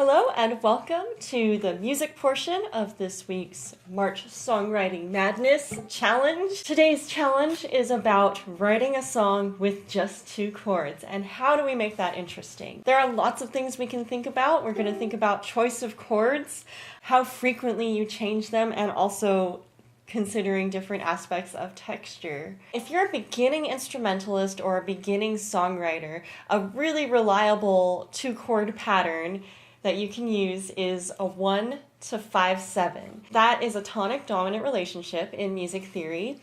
Hello and welcome to the music portion of this week's March Songwriting Madness Challenge. Today's challenge is about writing a song with just two chords, and how do we make that interesting? There are lots of things we can think about. We're going to think about choice of chords, how frequently you change them, and also considering different aspects of texture. If you're a beginning instrumentalist or a beginning songwriter, a really reliable two-chord pattern that you can use is a 1 to 5/7. That is a tonic-dominant relationship in music theory.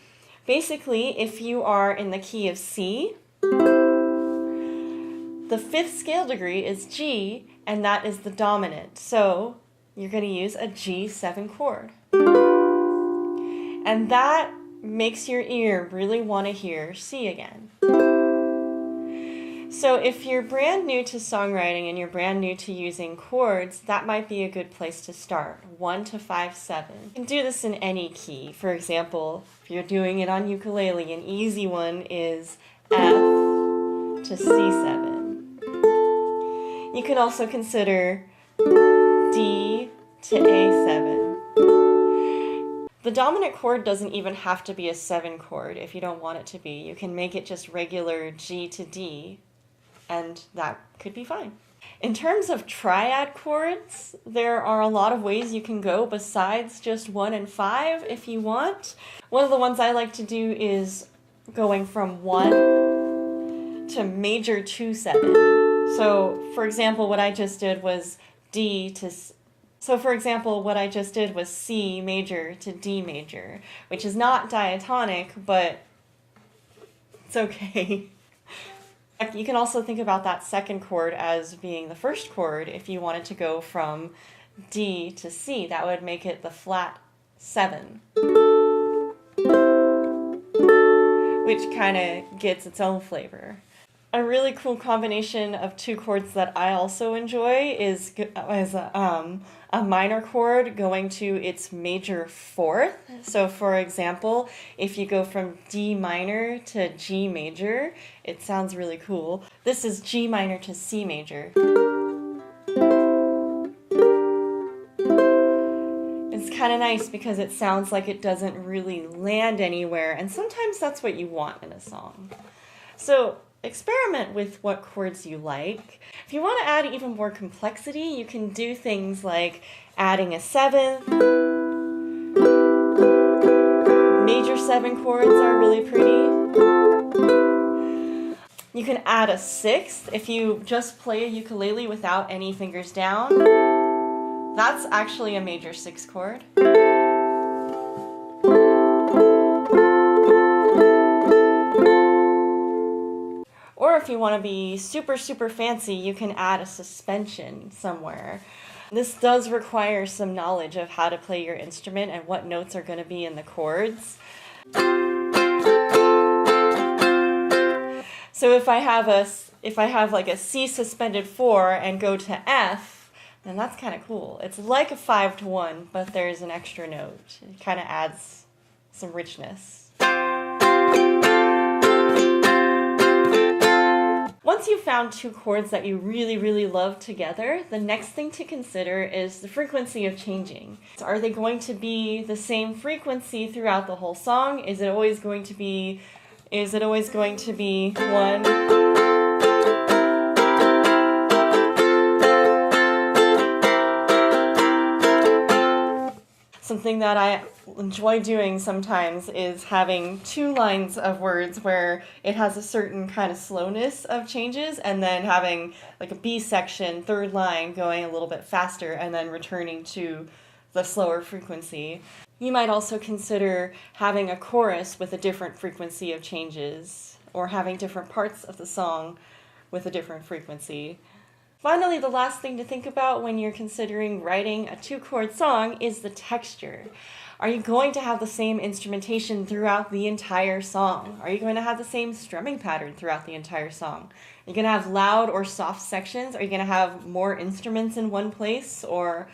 Basically, if you are in the key of C, the fifth scale degree is G, and that is the dominant. So you're going to use a G7 chord. And that makes your ear really want to hear C again. So if you're brand new to songwriting and you're brand new to using chords, that might be a good place to start, 1 to 5/7. You can do this in any key. For example, if you're doing it on ukulele, an easy one is F to C7. You can also consider D to A7. The dominant chord doesn't even have to be a 7 chord if you don't want it to be. You can make it just regular G to D, and that could be fine. In terms of triad chords, there are a lot of ways you can go besides just 1 and 5 if you want. One of the ones I like to do is going from 1 to major 2/7. So for example, what I just did was C major to D major, which is not diatonic, but it's okay. You can also think about that second chord as being the first chord if you wanted to go from D to C. That would make it the flat 7, which kind of gets its own flavor. A really cool combination of two chords that I also enjoy is a minor chord going to its major 4th. So for example, if you go from D minor to G major, it sounds really cool. This is G minor to C major. It's kind of nice because it sounds like it doesn't really land anywhere, and sometimes that's what you want in a song. So experiment with what chords you like. If you want to add even more complexity, you can do things like adding a 7th. Major 7 chords are really pretty. You can add a 6th if you just play a ukulele without any fingers down. That's actually a major 6 chord. Or if you want to be super fancy, you can add a suspension somewhere. This does require some knowledge of how to play your instrument and what notes are going to be in the chords. So if I have like a C suspended 4 and go to F, then that's kind of cool. It's like a 5/1, but there's an extra note. It kind of adds some richness. Once you've found two chords that you really love together, the next thing to consider is the frequency of changing. So are they going to be the same frequency throughout the whole song? Is it always going to be 1? Something that I enjoy doing sometimes is having 2 lines of words where it has a certain kind of slowness of changes, and then having like a B section, 3rd line, going a little bit faster and then returning to the slower frequency. You might also consider having a chorus with a different frequency of changes, or having different parts of the song with a different frequency. Finally, the last thing to think about when you're considering writing a 2-chord song is the texture. Are you going to have the same instrumentation throughout the entire song? Are you going to have the same strumming pattern throughout the entire song? Are you going to have loud or soft sections? Are you going to have more instruments in one place, or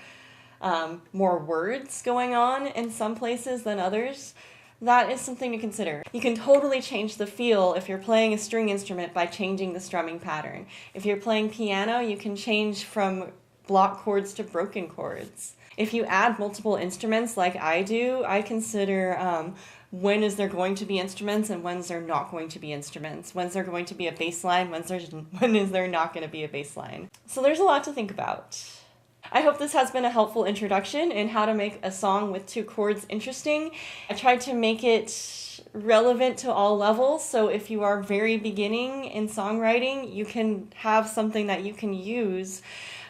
more words going on in some places than others? That is something to consider. You can totally change the feel if you're playing a string instrument by changing the strumming pattern. If you're playing piano, you can change from block chords to broken chords. If you add multiple instruments like I do, I consider when is there going to be instruments and when's there not going to be instruments. When's there going to be a bass line, when is there not going to be a bass line. So there's a lot to think about. I hope this has been a helpful introduction in how to make a song with 2 chords interesting. I tried to make it relevant to all levels, so if you are very beginning in songwriting, you can have something that you can use.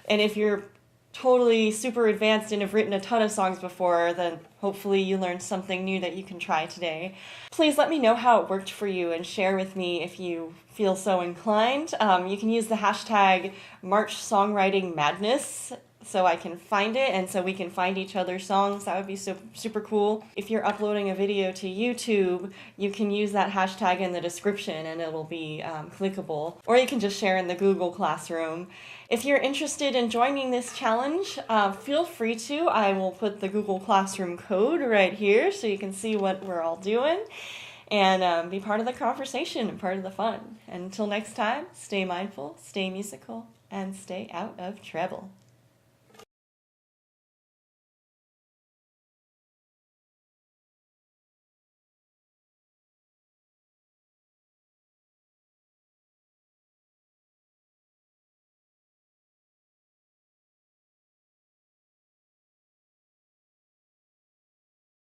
And if you're totally super advanced and have written a ton of songs before, then hopefully you learned something new that you can try today. Please let me know how it worked for you and share with me if you feel so inclined. You can use the hashtag #MarchSongwritingMadness so I can find it and so we can find each other's songs. That would be super cool. If you're uploading a video to YouTube, you can use that hashtag in the description and it'll be clickable. Or you can just share in the Google Classroom. If you're interested in joining this challenge, feel free to. I will put the Google Classroom code right here so you can see what we're all doing and be part of the conversation and part of the fun. And until next time, stay mindful, stay musical, and stay out of trouble.